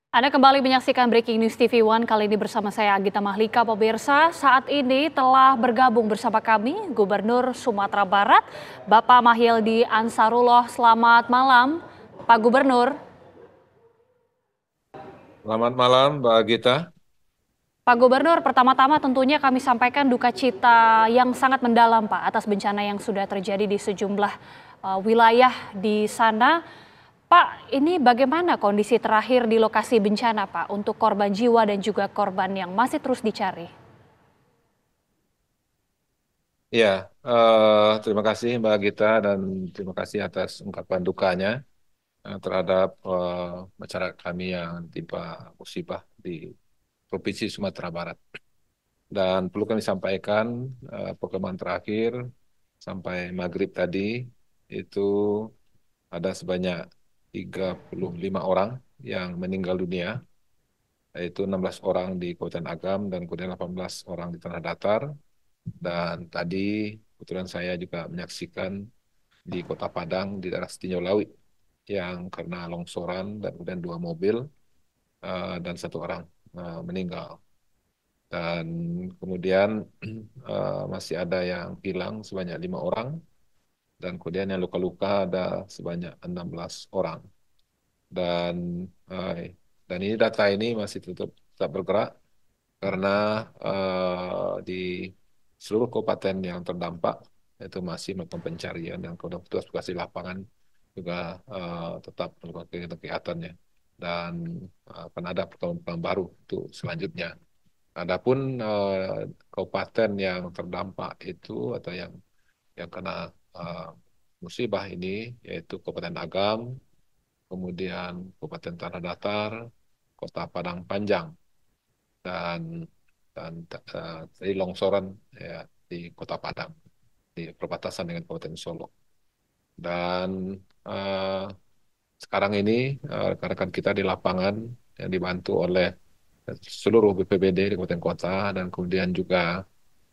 Anda kembali menyaksikan Breaking News TV One, kali ini bersama saya Agita Mahlika. Pemirsa, saat ini telah bergabung bersama kami Gubernur Sumatera Barat, Bapak Mahyildi Ansarullah. Selamat malam, Pak Gubernur. Selamat malam, Mbak Gita. Pak Gubernur, pertama-tama tentunya kami sampaikan duka cita yang sangat mendalam, Pak, atas bencana yang sudah terjadi di sejumlah wilayah di sana. Pak, ini bagaimana kondisi terakhir di lokasi bencana, Pak, untuk korban jiwa dan juga korban yang masih terus dicari? Ya, terima kasih Mbak Gita dan terima kasih atas ungkapan dukanya terhadap masyarakat kami yang timpa musibah di Provinsi Sumatera Barat. Dan perlu kami sampaikan perkembangan terakhir sampai maghrib tadi itu ada sebanyak 35 orang yang meninggal dunia, yaitu 16 orang di Kabupaten Agam dan kemudian 18 orang di Tanah Datar. Dan tadi kebetulan saya juga menyaksikan di Kota Padang di daerah Setinjau Lawi yang karena longsoran dan kemudian dua mobil dan satu orang meninggal. Dan kemudian masih ada yang hilang sebanyak 5 orang dan kemudian yang luka-luka ada sebanyak 16 orang. Dan eh, dan ini data ini masih tetap bergerak karena di seluruh kabupaten yang terdampak itu masih melakukan pencarian dan kemudian petugas-petugas di lapangan juga tetap melakukan kegiatannya dan akan ada perkembangan baru untuk selanjutnya. Adapun kabupaten yang terdampak itu atau yang kena eh, musibah ini yaitu Kabupaten Agam, kemudian Kabupaten Tanah Datar, Kota Padang Panjang dan dari longsoran ya, di Kota Padang di perbatasan dengan Kabupaten Solo. Dan eh, sekarang ini rekan-rekan kita di lapangan yang dibantu oleh seluruh BPBD di Kabupaten Kota dan kemudian juga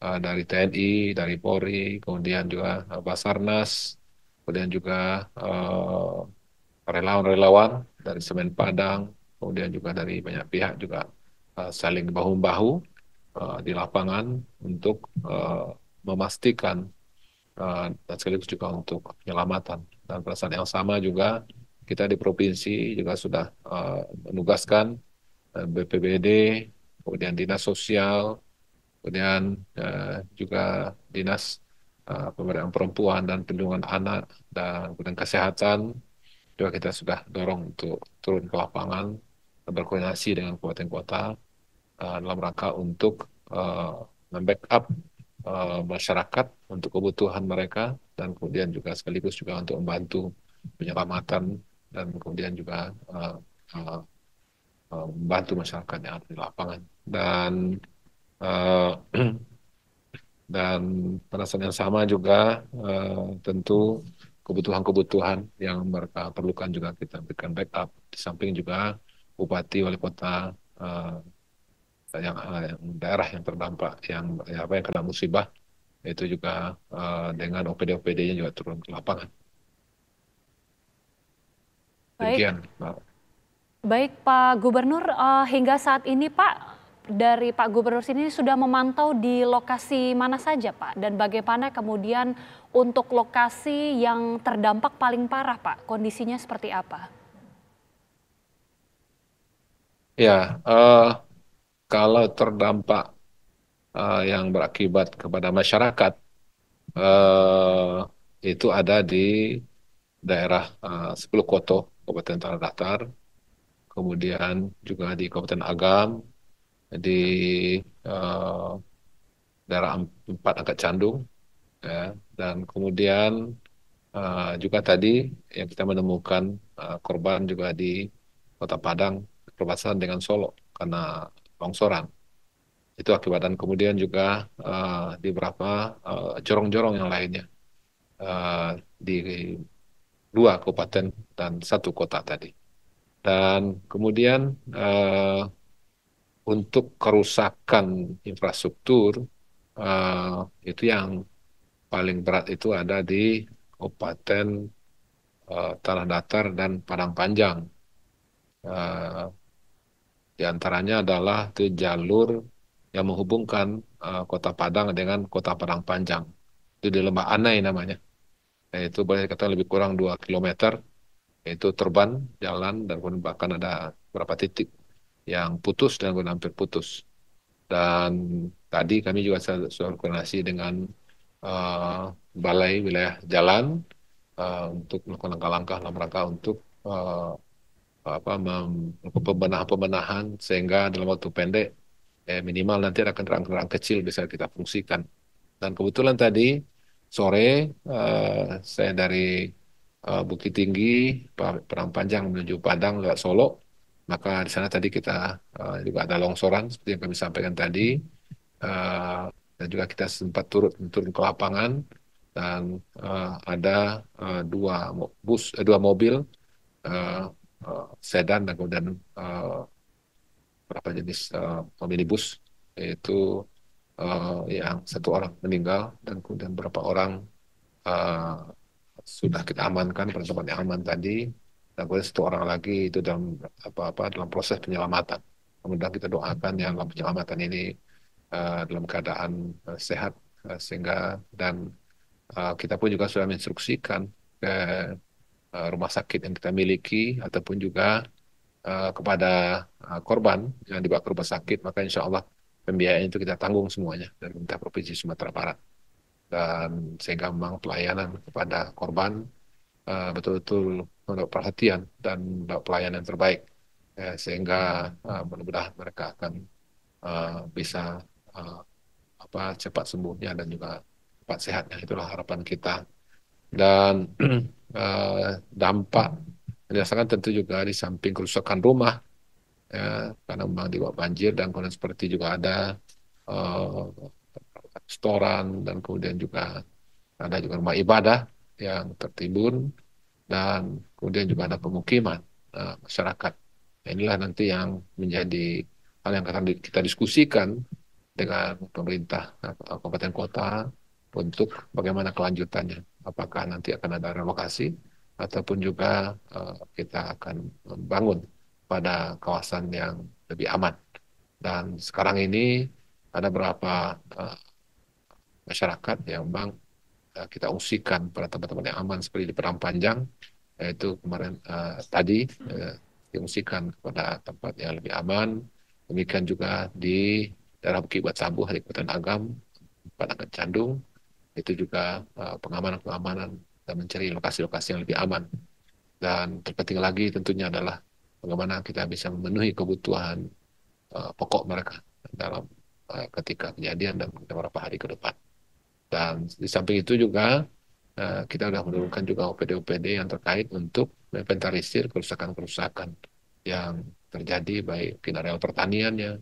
dari TNI, dari Polri, kemudian juga Basarnas, kemudian juga relawan-relawan dari Semen Padang, kemudian juga dari banyak pihak juga saling bahu-bahu di lapangan untuk memastikan dan sekaligus juga untuk penyelamatan. Dan pada saat yang sama juga kita di provinsi juga sudah menugaskan BPBD, kemudian Dinas Sosial, kemudian juga Dinas Pemberdayaan Perempuan dan Perlindungan Anak dan kemudian Kesehatan juga kita sudah dorong untuk turun ke lapangan berkoordinasi dengan kabupaten kota dalam rangka untuk membackup masyarakat untuk kebutuhan mereka dan kemudian juga sekaligus juga untuk membantu penyelamatan dan kemudian juga membantu masyarakat yang ada di lapangan uh, dan pada saat yang sama juga tentu kebutuhan-kebutuhan yang mereka perlukan juga kita berikan backup di samping juga bupati wali kota uh, yang daerah yang terdampak yang apa yang kena musibah itu juga dengan OPD-OPD-nya juga turun ke lapangan. Baik, Demikian, Mbak. baik Pak Gubernur, hingga saat ini Pak, dari Pak Gubernur sini sudah memantau di lokasi mana saja Pak? Dan bagaimana kemudian untuk lokasi yang terdampak paling parah Pak, kondisinya seperti apa? Ya, kalau terdampak yang berakibat kepada masyarakat itu ada di daerah 10 Koto, Kabupaten Tanah Datar, kemudian juga di Kabupaten Agam, di eh, daerah 4 Angkat Candung, ya, dan kemudian juga tadi yang kita menemukan korban juga di Kota Padang, perbatasan dengan Solo karena longsoran. Itu akibat dan kemudian juga di beberapa jorong-jorong yang lainnya eh, di dua kabupaten dan satu kota tadi. Dan kemudian untuk kerusakan infrastruktur eh, itu yang paling berat itu ada di Kabupaten Tanah Datar dan Padang Panjang. Eh, Di antaranya adalah ke jalur yang menghubungkan Kota Padang dengan Kota Padang Panjang. Itu di Lembah Anai namanya. Itu boleh dikatakan lebih kurang 2 kilometer. Itu terban jalan dan kemudian bahkan ada beberapa titik yang putus dan kemudian hampir putus. Dan tadi kami juga sudah koordinasi dengan eh, Balai Wilayah Jalan untuk melakukan langkah-langkah dalam rangka untuk melakukan pembenahan sehingga dalam waktu pendek minimal nanti ada kendaraan-kendaraan kecil bisa kita fungsikan. Dan kebetulan tadi sore saya dari Bukit Tinggi, Padang Panjang menuju Padang lewat Solo, maka di sana tadi kita juga ada longsoran seperti yang kami sampaikan tadi. Eh, dan juga kita sempat turun ke lapangan dan ada dua mobil eh, sedan dan kemudian berapa jenis minibus, yaitu yang satu orang meninggal dan kemudian beberapa orang eh, sudah kita amankan pada tempat yang aman tadi, dan kemudian satu orang lagi itu dalam proses penyelamatan. Kemudian kita doakan yang dalam penyelamatan ini dalam keadaan sehat, sehingga dan kita pun juga sudah menginstruksikan ke rumah sakit yang kita miliki ataupun juga kepada korban yang dibawa ke rumah sakit, maka insya Allah pembiayaan itu kita tanggung semuanya dari pemerintah Provinsi Sumatera Barat. Dan sehingga memang pelayanan kepada korban betul-betul mendapat perhatian dan mendapat pelayanan yang terbaik. Sehingga mudah-mudahan mereka akan bisa uh, cepat sembuhnya dan juga cepat sehatnya. Itulah harapan kita. Dan dampak dirasakan tentu juga di samping kerusakan rumah, ya, karena memang di bawah banjir dan kemudian seperti juga ada uh, restoran dan kemudian juga ada juga rumah ibadah yang tertimbun dan kemudian juga ada pemukiman masyarakat. Nah, inilah nanti yang menjadi hal yang akan kita diskusikan dengan pemerintah kabupaten kota untuk bagaimana kelanjutannya. Apakah nanti akan ada relokasi ataupun juga kita akan membangun pada kawasan yang lebih aman. Dan sekarang ini ada beberapa masyarakat yang memang kita ungsikan pada tempat-tempat yang aman seperti di Padang Panjang, yaitu kemarin tadi diungsikan kepada tempat yang lebih aman. Demikian juga di daerah Bukit Batabu, di Kabupaten Agam, Padang Candung, itu juga pengamanan-pengamanan dan mencari lokasi-lokasi yang lebih aman. Dan terpenting lagi tentunya adalah bagaimana kita bisa memenuhi kebutuhan pokok mereka dalam ketika kejadian dan beberapa hari ke depan. Dan di samping itu juga kita sudah menurunkan juga OPD-OPD yang terkait untuk menginventarisir kerusakan-kerusakan yang terjadi baik di areal pertaniannya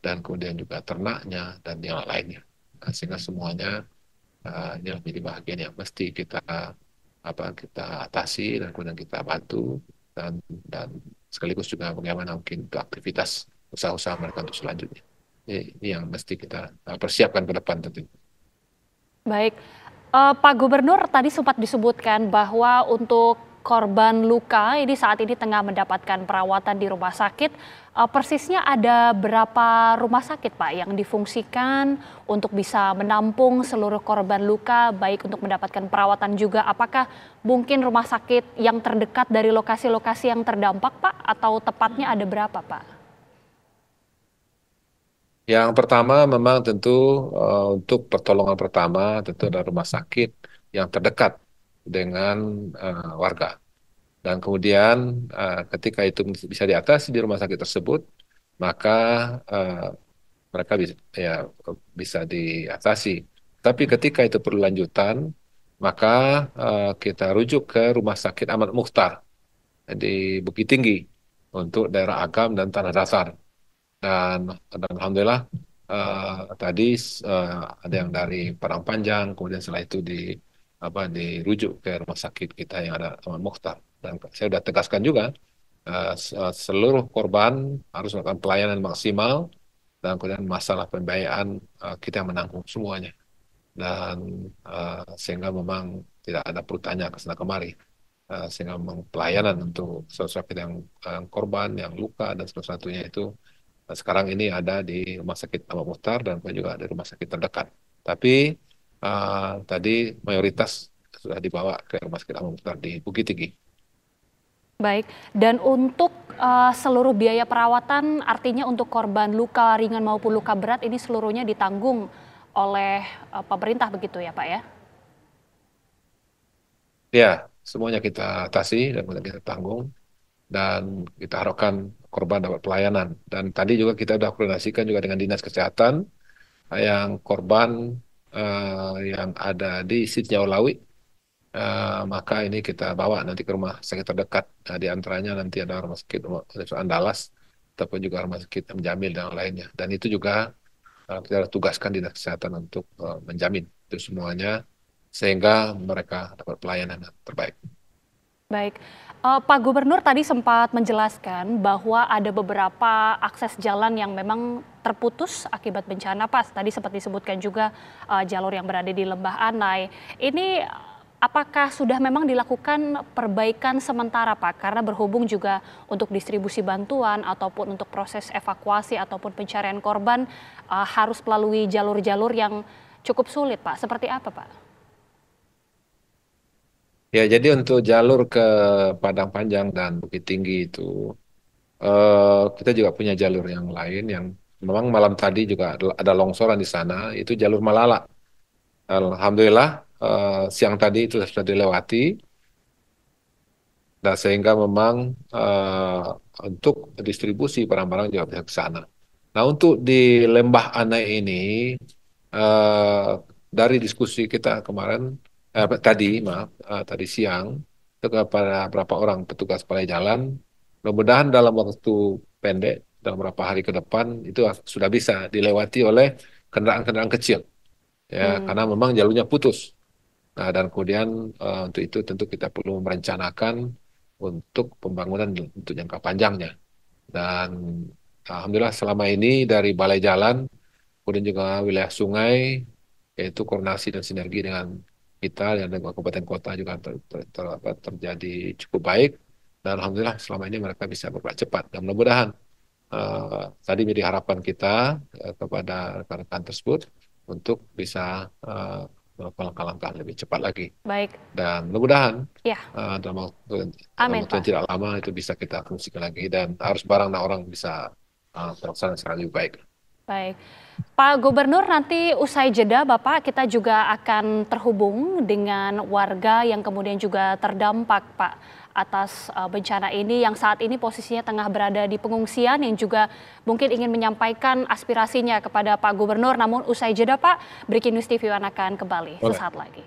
dan kemudian juga ternaknya dan yang lainnya. Nah, sehingga semuanya ini menjadi bagian yang mesti kita atasi dan kemudian kita bantu dan sekaligus juga bagaimana mungkin untuk aktivitas usaha-usaha mereka untuk selanjutnya. Ini yang mesti kita persiapkan ke depan tentunya. Baik, Pak Gubernur tadi sempat disebutkan bahwa untuk korban luka ini saat ini tengah mendapatkan perawatan di rumah sakit. Persisnya ada berapa rumah sakit Pak yang difungsikan untuk bisa menampung seluruh korban luka, baik untuk mendapatkan perawatan juga. Apakah mungkin rumah sakit yang terdekat dari lokasi-lokasi yang terdampak Pak, atau tepatnya ada berapa Pak? Yang pertama memang tentu untuk pertolongan pertama tentu ada rumah sakit yang terdekat dengan warga. Dan kemudian ketika itu bisa diatasi di rumah sakit tersebut, maka eh, mereka bisa diatasi. Tapi ketika itu perlu lanjutan, maka kita rujuk ke Rumah Sakit Ahmad Mukhtar di Bukit Tinggi untuk daerah Agam dan Tanah Datar. Dan alhamdulillah tadi ada yang dari Padang Panjang, kemudian setelah itu dirujuk ke rumah sakit kita yang ada Ahmad Mukhtar. Dan saya sudah tegaskan juga seluruh korban harus melakukan pelayanan maksimal dan kemudian masalah pembiayaan kita yang menanggung semuanya. Dan sehingga memang tidak ada perlu tanya ke sana kemari. sehingga memang pelayanan untuk sesuatu yang korban, yang luka dan satu-satunya itu sekarang ini ada di Rumah Sakit Ahmad Muhtar dan juga ada rumah sakit terdekat. Tapi tadi mayoritas sudah dibawa ke Rumah Sakit Ahmad Muhtar di Bukit Tinggi. Baik, dan untuk seluruh biaya perawatan, artinya untuk korban luka ringan maupun luka berat ini seluruhnya ditanggung oleh pemerintah begitu ya Pak ya? Ya, semuanya kita atasi dan kita tanggung dan kita harapkan korban dapat pelayanan. Dan tadi juga kita sudah koordinasikan juga dengan Dinas Kesehatan yang korban yang ada di Sitjau Lawi. Maka ini kita bawa nanti ke rumah sakit terdekat. Nah, di antaranya nanti ada rumah sakit Andalas, ataupun juga rumah sakit Jamil dan lainnya. Dan itu juga kita tugaskan dinas kesehatan untuk menjamin itu semuanya sehingga mereka dapat pelayanan yang terbaik. Baik, Pak Gubernur tadi sempat menjelaskan bahwa ada beberapa akses jalan yang memang terputus akibat bencana Pak. Tadi sempat disebutkan juga jalur yang berada di Lembah Anai. Ini apakah sudah memang dilakukan perbaikan sementara Pak? Karena berhubung juga untuk distribusi bantuan ataupun untuk proses evakuasi ataupun pencarian korban harus melalui jalur-jalur yang cukup sulit Pak. Seperti apa Pak? Ya, jadi untuk jalur ke Padang Panjang dan Bukit Tinggi itu kita juga punya jalur yang lain yang memang malam tadi juga ada longsoran di sana, itu jalur Malala. Alhamdulillah siang tadi itu sudah dilewati dan sehingga memang untuk distribusi barang-barang juga bisa ke sana. Nah, untuk di Lembah Anai ini eh, dari diskusi kita kemarin tadi maaf tadi siang itu kepada beberapa orang petugas balai jalan, mudah-mudahan dalam waktu pendek dalam beberapa hari ke depan itu sudah bisa dilewati oleh kendaraan-kendaraan kecil ya Hmm. karena memang jalurnya putus. Nah, dan kemudian untuk itu tentu kita perlu merencanakan untuk pembangunan untuk jangka panjangnya. Dan alhamdulillah selama ini dari balai jalan, kemudian juga wilayah sungai, yaitu koordinasi dan sinergi dengan kita dan dengan kabupaten kota juga terjadi cukup baik. Dan alhamdulillah selama ini mereka bisa bergerak cepat. Dan mudah-mudahan tadi menjadi harapan kita kepada rekan-rekan tersebut untuk bisa melakukan langkah-langkah lebih cepat lagi. Baik, Dan mudah-mudahan ya, dalam amin waktu yang Pak. tidak lama itu bisa kita fungsikan lagi dan harus barang dan orang bisa terlaksana secara lebih baik. Baik, Pak Gubernur nanti usai jeda Bapak kita juga akan terhubung dengan warga yang kemudian juga terdampak Pak atas bencana ini yang saat ini posisinya tengah berada di pengungsian yang juga mungkin ingin menyampaikan aspirasinya kepada Pak Gubernur. Namun usai jeda Pak, Breaking News TV akan kembali Boleh. sesaat lagi.